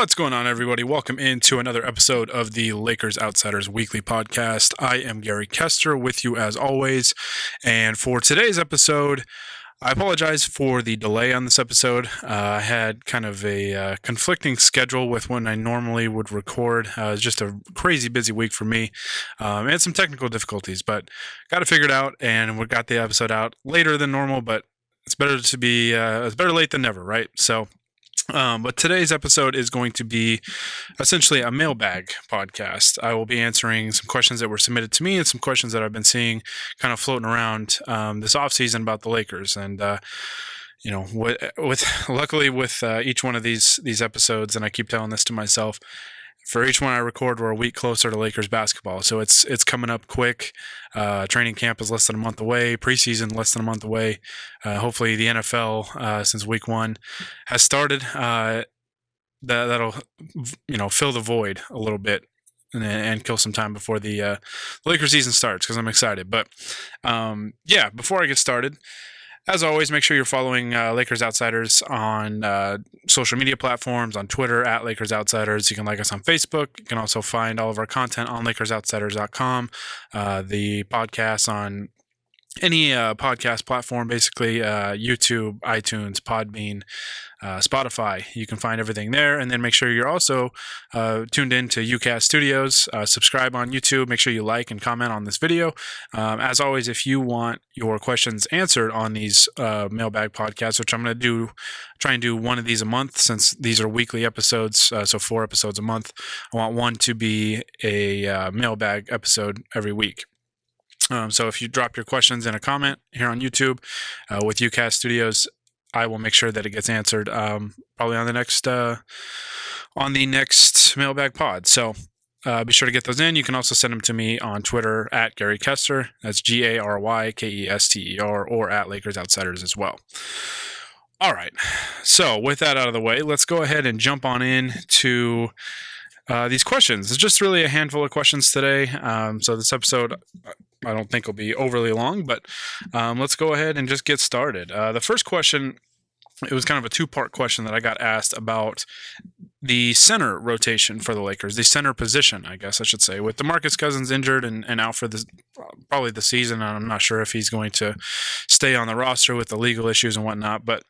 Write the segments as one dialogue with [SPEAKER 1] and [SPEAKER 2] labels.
[SPEAKER 1] What's going on, everybody? Welcome into another episode of the Lakers Outsiders Weekly Podcast. I am Gary Kester with you as always. And for today's episode, I apologize for the delay on this episode. I had kind of a conflicting schedule with when I normally would record. It was just a crazy busy week for me and some technical difficulties, but got it figured out and we got the episode out later than normal, but it's better late than never, right? But today's episode is going to be essentially a mailbag podcast. I will be answering some questions that were submitted to me and some questions that I've been seeing kind of floating around this offseason about the Lakers. And, luckily with each one of these episodes, and I keep telling this to myself, for each one I record, we're a week closer to Lakers basketball. So it's coming up quick. Training camp is less than a month away. Preseason less than a month away. Hopefully the NFL, since week one has started, that'll fill the void a little bit and kill some time before the Lakers season starts because I'm excited. But before I get started, as always, make sure you're following Lakers Outsiders on social media platforms, on Twitter, at Lakers Outsiders. You can like us on Facebook. You can also find all of our content on LakersOutsiders.com. The podcast on any podcast platform, basically YouTube, iTunes, Podbean, Spotify. You can find everything there. And then make sure you're also tuned in to UCast Studios. Subscribe on YouTube. Make sure you like and comment on this video. As always, if you want your questions answered on these mailbag podcasts, which I'm going to try and do one of these a month since these are weekly episodes, so 4 episodes a month. I want one to be a mailbag episode every week. So if you drop your questions in a comment here on YouTube with UCast Studios, I will make sure that it gets answered probably on the next mailbag pod. So be sure to get those in. You can also send them to me on Twitter at Gary Kester. That's GaryKester, or at Lakers Outsiders as well. All right. So with that out of the way, let's go ahead and jump on in to these questions. It's just really a handful of questions today. So this episode, I don't think will be overly long, but let's go ahead and just get started. The first question, it was kind of a two-part question that I got asked about the center rotation for the Lakers, the center position, I guess I should say, with DeMarcus Cousins injured and out for probably the season. I'm not sure if he's going to stay on the roster with the legal issues and whatnot, but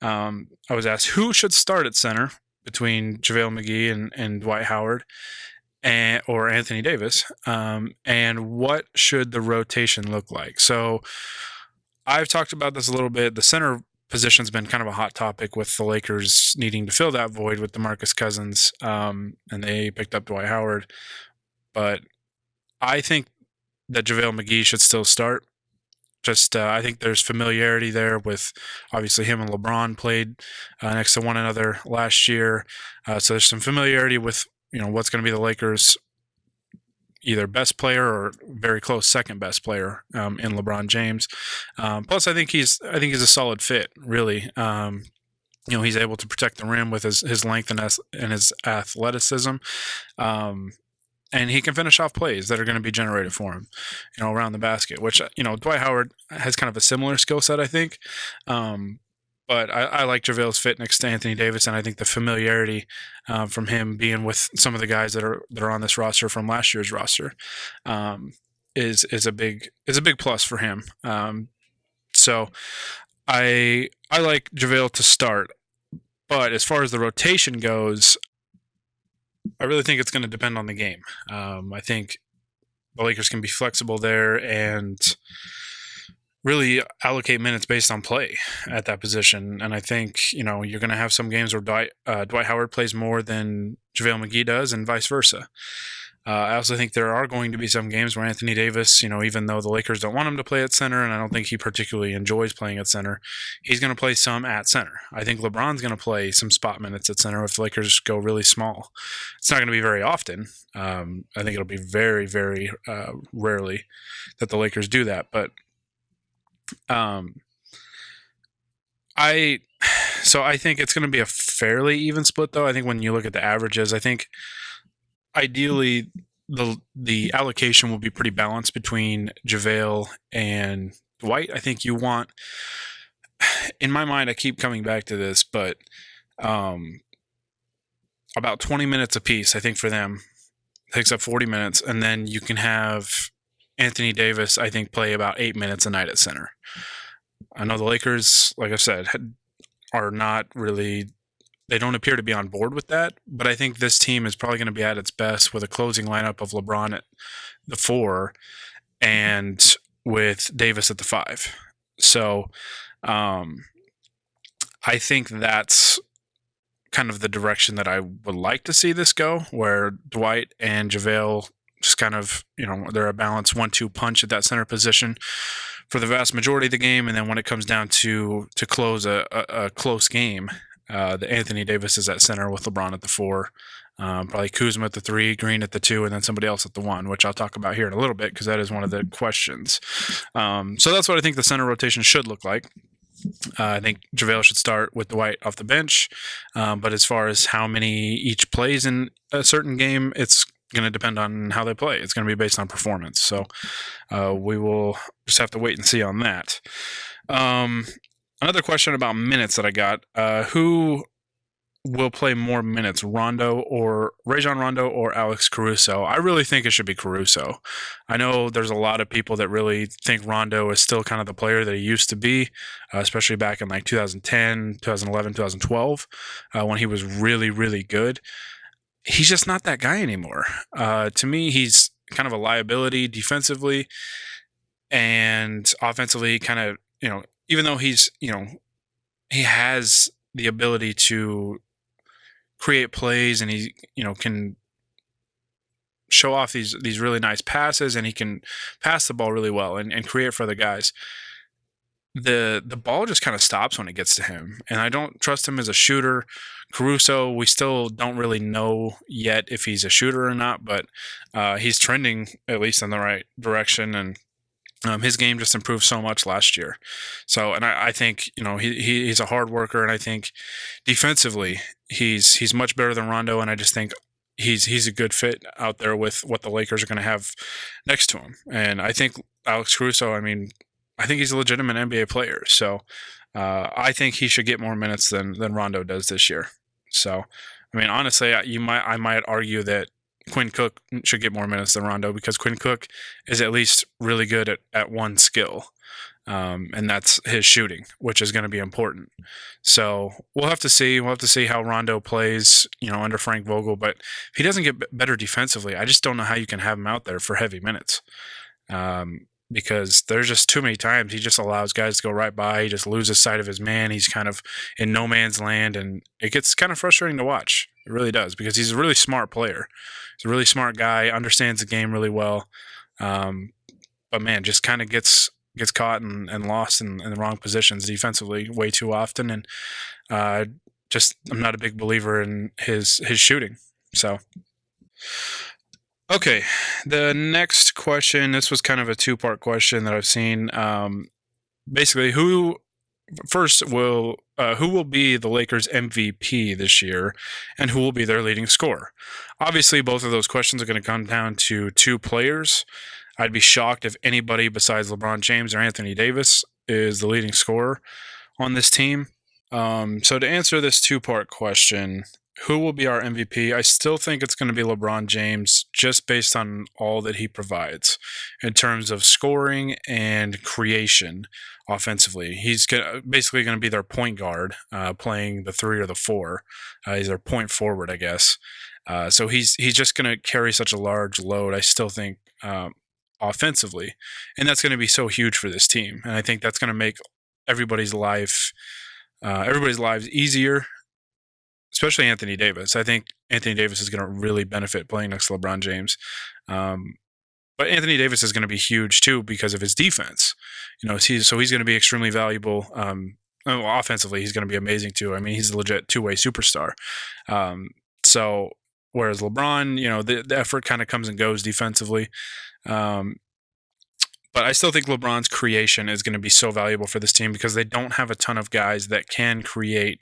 [SPEAKER 1] I was asked who should start at center between JaVale McGee and Dwight Howard or Anthony Davis, and what should the rotation look like? So I've talked about this a little bit. The center position's been kind of a hot topic with the Lakers needing to fill that void with DeMarcus Cousins, and they picked up Dwight Howard. But I think that JaVale McGee should still start. I think there's familiarity there with, obviously, him and LeBron played next to one another last year. So there's some familiarity with, what's going to be the Lakers' either best player or very close second best player in LeBron James. Plus, I think he's a solid fit, really. He's able to protect the rim with his length and his athleticism. And he can finish off plays that are going to be generated for him, around the basket, which, Dwight Howard has kind of a similar skill set, I think. But I like JaVale's fit next to Anthony Davis, and I think the familiarity from him being with some of the guys that are on this roster from last year's roster is a big plus for him. So I like JaVale to start, but as far as the rotation goes, I really think it's going to depend on the game. I think the Lakers can be flexible there and really allocate minutes based on play at that position. And I think, you're going to have some games where Dwight Howard plays more than JaVale McGee does and vice versa. I also think there are going to be some games where Anthony Davis, even though the Lakers don't want him to play at center, and I don't think he particularly enjoys playing at center, he's going to play some at center. I think LeBron's going to play some spot minutes at center if the Lakers go really small. It's not going to be very often. I think it'll be very, very rarely that the Lakers do that. But I think it's going to be a fairly even split, though. I think when you look at the averages, I think ideally the allocation will be pretty balanced between JaVale and Dwight. I think you want, in my mind, I keep coming back to this, but about 20 minutes apiece, I think, for them. Takes up 40 minutes. And then you can have Anthony Davis, I think, play about 8 minutes a night at center. I know the Lakers, like I said, are not really, they don't appear to be on board with that. But I think this team is probably going to be at its best with a closing lineup of LeBron at the 4 and with Davis at the 5. So I think that's kind of the direction that I would like to see this go, where Dwight and JaVale just kind of, they're a balanced 1-2 punch at that center position for the vast majority of the game. And then when it comes down to close a close game, the Anthony Davis is at center with LeBron at the 4. Probably Kuzma at the 3, Green at the 2, and then somebody else at the 1, which I'll talk about here in a little bit because that is one of the questions. So that's what I think the center rotation should look like. I think JaVale should start with Dwight off the bench. But as far as how many each plays in a certain game, it's going to depend on how they play. It's going to be based on performance. So we will just have to wait and see on that. Another question about minutes that I got. Who will play more minutes, Rajon Rondo or Alex Caruso? I really think it should be Caruso. I know there's a lot of people that really think Rondo is still kind of the player that he used to be, especially back in like 2010, 2011, 2012, when he was really, really good. He's just not that guy anymore. To me, he's kind of a liability defensively and offensively, kind of, even though he has the ability to create plays and he, can show off these really nice passes and he can pass the ball really well and create for other guys. The ball just kind of stops when it gets to him, and I don't trust him as a shooter. Caruso, we still don't really know yet if he's a shooter or not, but he's trending at least in the right direction, and his game just improved so much last year. So, and I think, he's a hard worker, and I think defensively he's much better than Rondo, and I just think he's a good fit out there with what the Lakers are going to have next to him. And I think Alex Caruso, I think he's a legitimate NBA player. So I think he should get more minutes than Rondo does this year. So, honestly, I might argue that Quinn Cook should get more minutes than Rondo because Quinn Cook is at least really good at one skill, and that's his shooting, which is going to be important. So we'll have to see. We'll have to see how Rondo plays, under Frank Vogel. But if he doesn't get better defensively, I just don't know how you can have him out there for heavy minutes. Because there's just too many times he just allows guys to go right by. He just loses sight of his man. He's kind of in no man's land, and it gets kind of frustrating to watch. It really does, because he's a really smart player. He's a really smart guy, understands the game really well. But man, just kind of gets caught and lost in the wrong positions defensively way too often. And I'm not a big believer in his shooting. So. Okay, the next question, this was kind of a two-part question that I've seen. Basically, who will be the Lakers MVP this year, and who will be their leading scorer? Obviously, both of those questions are going to come down to two players. I'd be shocked if anybody besides LeBron James or Anthony Davis is the leading scorer on this team. So to answer this two-part question, who will be our MVP? I still think it's going to be LeBron James, just based on all that he provides in terms of scoring and creation offensively. He's basically going to be their point guard, playing the 3 or the 4. He's their point forward, I guess. So he's just going to carry such a large load, I still think, offensively. And that's going to be so huge for this team. And I think that's going to make everybody's lives easier. Especially Anthony Davis. I think Anthony Davis is going to really benefit playing next to LeBron James. But Anthony Davis is going to be huge too because of his defense. So he's going to be extremely valuable. Offensively, he's going to be amazing too. He's a legit two-way superstar. So whereas LeBron, the effort kind of comes and goes defensively. But I still think LeBron's creation is going to be so valuable for this team because they don't have a ton of guys that can create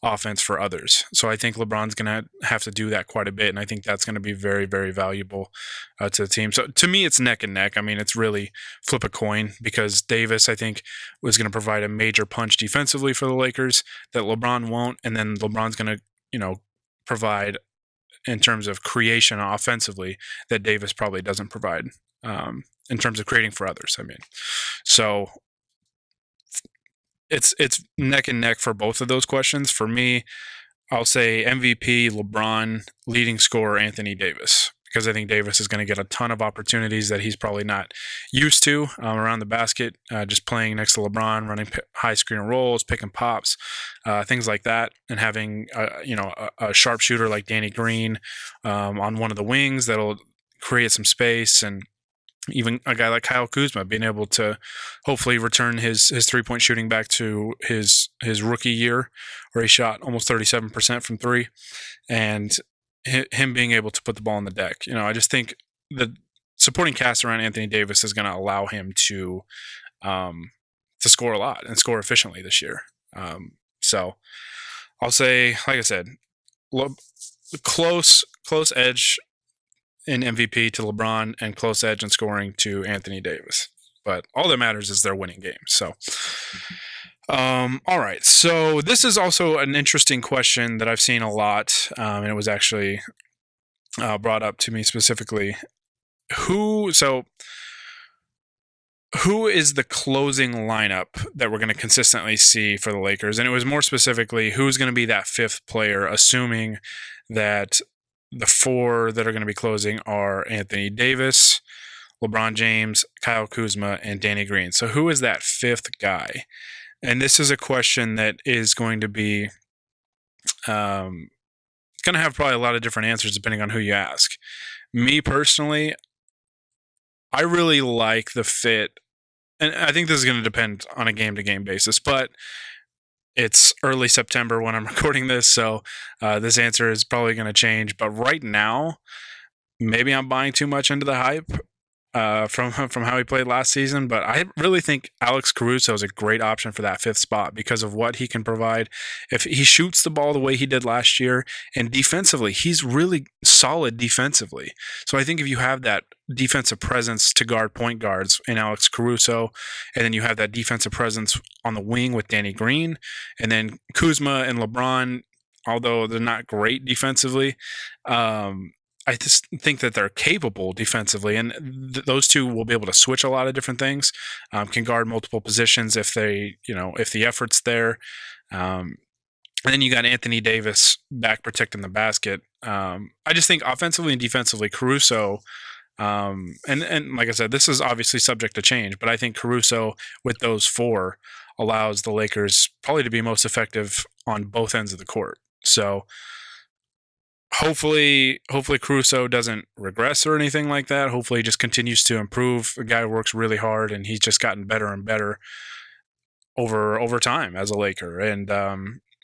[SPEAKER 1] offense for others. So I think LeBron's going to have to do that quite a bit, and I think that's going to be very, very valuable to the team. So to me, it's neck and neck. It's really flip a coin because Davis, I think, was going to provide a major punch defensively for the Lakers that LeBron won't, and then LeBron's going to, provide in terms of creation offensively that Davis probably doesn't provide in terms of creating for others. I mean, so it's neck and neck for both of those questions. For me, I'll say MVP, LeBron, leading scorer, Anthony Davis, because I think Davis is going to get a ton of opportunities that he's probably not used to around the basket, just playing next to LeBron, running high screen rolls, picking pops, things like that, and having a sharpshooter like Danny Green on one of the wings that'll create some space, and even a guy like Kyle Kuzma being able to hopefully return his 3-point shooting back to his rookie year, where he shot almost 37% from three, and him being able to put the ball on the deck. I just think the supporting cast around Anthony Davis is going to allow him to score a lot and score efficiently this year. So I'll say, like I said, close edge in MVP to LeBron and close edge in scoring to Anthony Davis. But all that matters is they're winning games. So, all right. So this is also an interesting question that I've seen a lot, and it was actually brought up to me specifically. Who is the closing lineup that we're going to consistently see for the Lakers? And it was more specifically, who's going to be that fifth player, assuming that the four that are going to be closing are Anthony Davis, LeBron James, Kyle Kuzma, and Danny Green. So who is that fifth guy? And this is a question that is going to be going to have probably a lot of different answers depending on who you ask. Me personally, I really like the fit, and I think this is going to depend on a game-to-game basis, but it's early September when I'm recording this, so this answer is probably going to change. But right now, maybe I'm buying too much into the hype from how he played last season. But I really think Alex Caruso is a great option for that fifth spot because of what he can provide. If he shoots the ball the way he did last year, and defensively, he's really solid defensively. So I think if you have that defensive presence to guard point guards in Alex Caruso, and then you have that defensive presence on the wing with Danny Green, and then Kuzma and LeBron, although they're not great defensively, I just think that they're capable defensively, and those two will be able to switch a lot of different things, can guard multiple positions if if the effort's there. And then you got Anthony Davis back protecting the basket. I just think offensively and defensively, Caruso, and like I said, this is obviously subject to change, but I think Caruso with those four allows the Lakers probably to be most effective on both ends of the court. So hopefully Caruso doesn't regress or anything like that. Hopefully he just continues to improve. The guy works really hard, and he's just gotten better and better over time as a Laker. And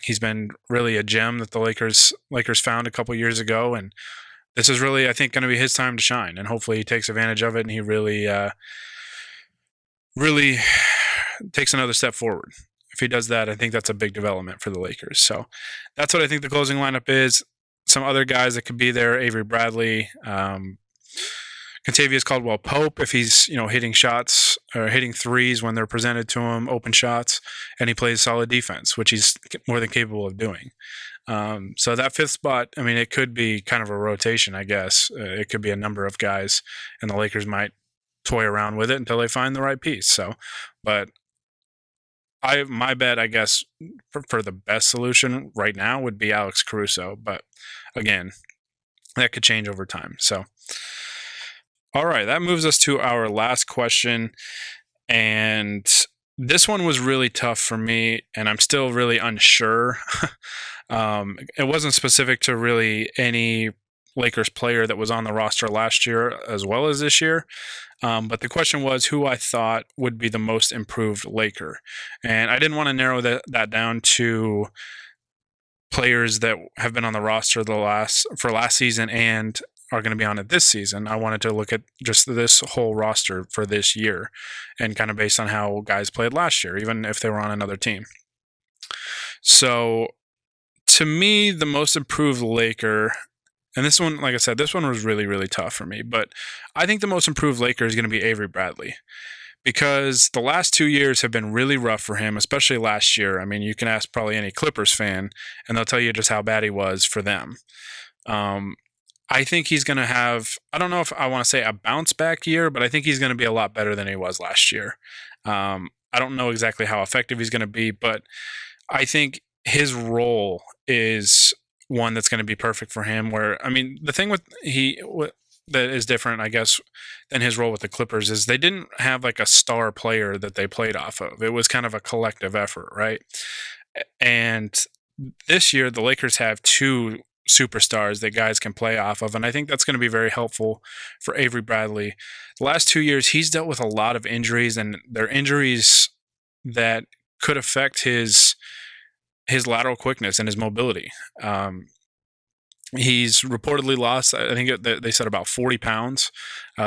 [SPEAKER 1] he's been really a gem that the Lakers found a couple years ago. And this is really, I think, going to be his time to shine. And hopefully he takes advantage of it, and he really takes another step forward. If he does that, I think that's a big development for the Lakers. So that's what I think the closing lineup is. Some other guys that could be there: Avery Bradley, Kentavious Caldwell-Pope, if he's hitting shots or hitting threes when they're presented to him, open shots, and he plays solid defense, which he's more than capable of doing. So that fifth spot, I mean, it could be kind of a rotation, I guess. It could be a number of guys, and the Lakers might toy around with it until they find the right piece. So, but my bet, I guess, for the best solution right now would be Alex Caruso. But again, that could change over time. So, all right, that moves us to our last question. And this one was really tough for me, and I'm still really unsure. It wasn't specific to really any Lakers player that was on the roster last year as well as this year. But the question was who I thought would be the most improved Laker. And I didn't want to narrow that down to players that have been on the roster for last season and are going to be on it this season. I wanted to look at just this whole roster for this year and kind of based on how guys played last year, even if they were on another team. So to me, the most improved Laker, and this one, like I said, this one was really, really tough for me, but I think the most improved Laker is going to be Avery Bradley, because the last 2 years have been really rough for him, especially last year. I mean, you can ask probably any Clippers fan, and they'll tell you just how bad he was for them. I think he's going to have, I don't know if I want to say a bounce back year, but I think he's going to be a lot better than he was last year. I don't know exactly how effective he's going to be, but I think his role is one that's going to be perfect for him. Where, I mean, the thing that is different, I guess, than his role with the Clippers is they didn't have like a star player that they played off of. It was kind of a collective effort, right? And this year, the Lakers have two superstars that guys can play off of, and I think that's going to be very helpful for Avery Bradley. The last 2 years, he's dealt with a lot of injuries, and they're injuries that could affect his lateral quickness and his mobility. He's reportedly lost, I think they said about 40 pounds.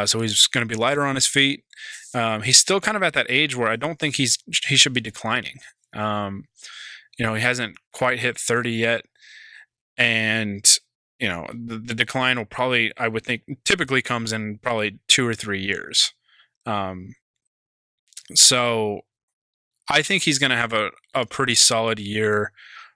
[SPEAKER 1] So he's going to be lighter on his feet. He's still kind of at that age where I don't think he should be declining. He hasn't quite hit 30 yet. And, the decline will probably, I would think, typically comes in probably 2 or 3 years. So I think he's going to have a pretty solid year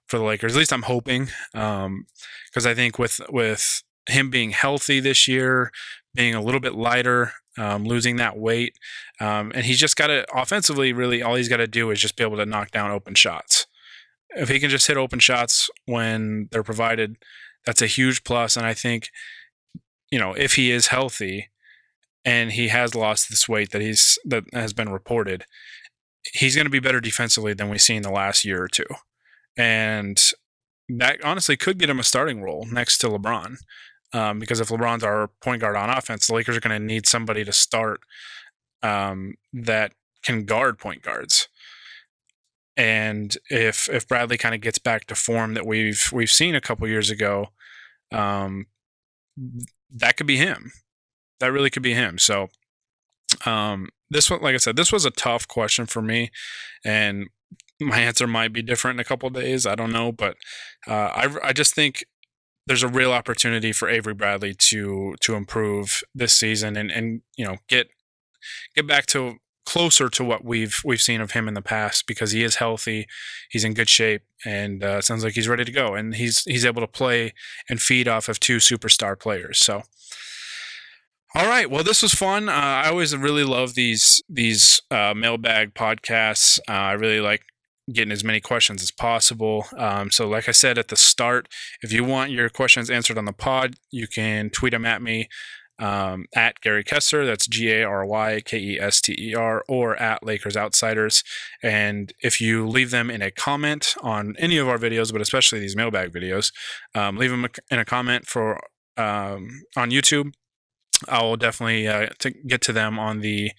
[SPEAKER 1] for the Lakers. At least I'm hoping, because I think with him being healthy this year, being a little bit lighter, losing that weight, and he's just got to offensively, really all he's got to do is just be able to knock down open shots. If he can just hit open shots when they're provided, that's a huge plus. And I think, if he is healthy and he has lost this weight that has been reported, he's going to be better defensively than we've seen the last year or two. And that honestly could get him a starting role next to LeBron. Because if LeBron's our point guard on offense, the Lakers are going to need somebody to start that can guard point guards. And if Bradley kind of gets back to form that we've seen a couple years ago, that could be him. That really could be him. So this one, like I said, this was a tough question for me, and my answer might be different in a couple of days. I don't know, but I just think there's a real opportunity for Avery Bradley to improve this season and get back to closer to what we've seen of him in the past, because he is healthy, he's in good shape, and sounds like he's ready to go, and he's able to play and feed off of two superstar players. So, all right, well, this was fun. I always really love these mailbag podcasts. I really like getting as many questions as possible. So like I said at the start, if you want your questions answered on the pod, you can tweet them at me. At Gary Kester, that's GaryKester, or at Lakers Outsiders. And if you leave them in a comment on any of our videos, but especially these mailbag videos, leave them in a comment for on YouTube. I will definitely get to them on the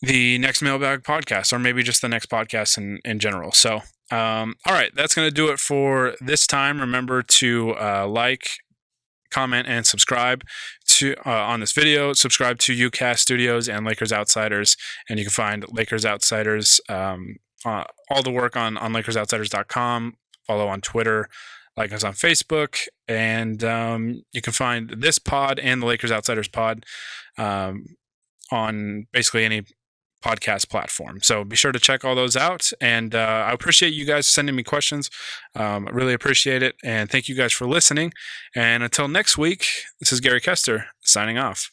[SPEAKER 1] next mailbag podcast, or maybe just the next podcast in general. So, all right, that's going to do it for this time. Remember to like, comment, and subscribe to on this video. Subscribe to UCast Studios and Lakers Outsiders, and you can find Lakers Outsiders, all the work on LakersOutsiders.com. Follow on Twitter, like us on Facebook, and you can find this pod and the Lakers Outsiders pod on basically any podcast platform. So be sure to check all those out. And I appreciate you guys sending me questions. I really appreciate it. And thank you guys for listening. And until next week, this is Gary Kester signing off.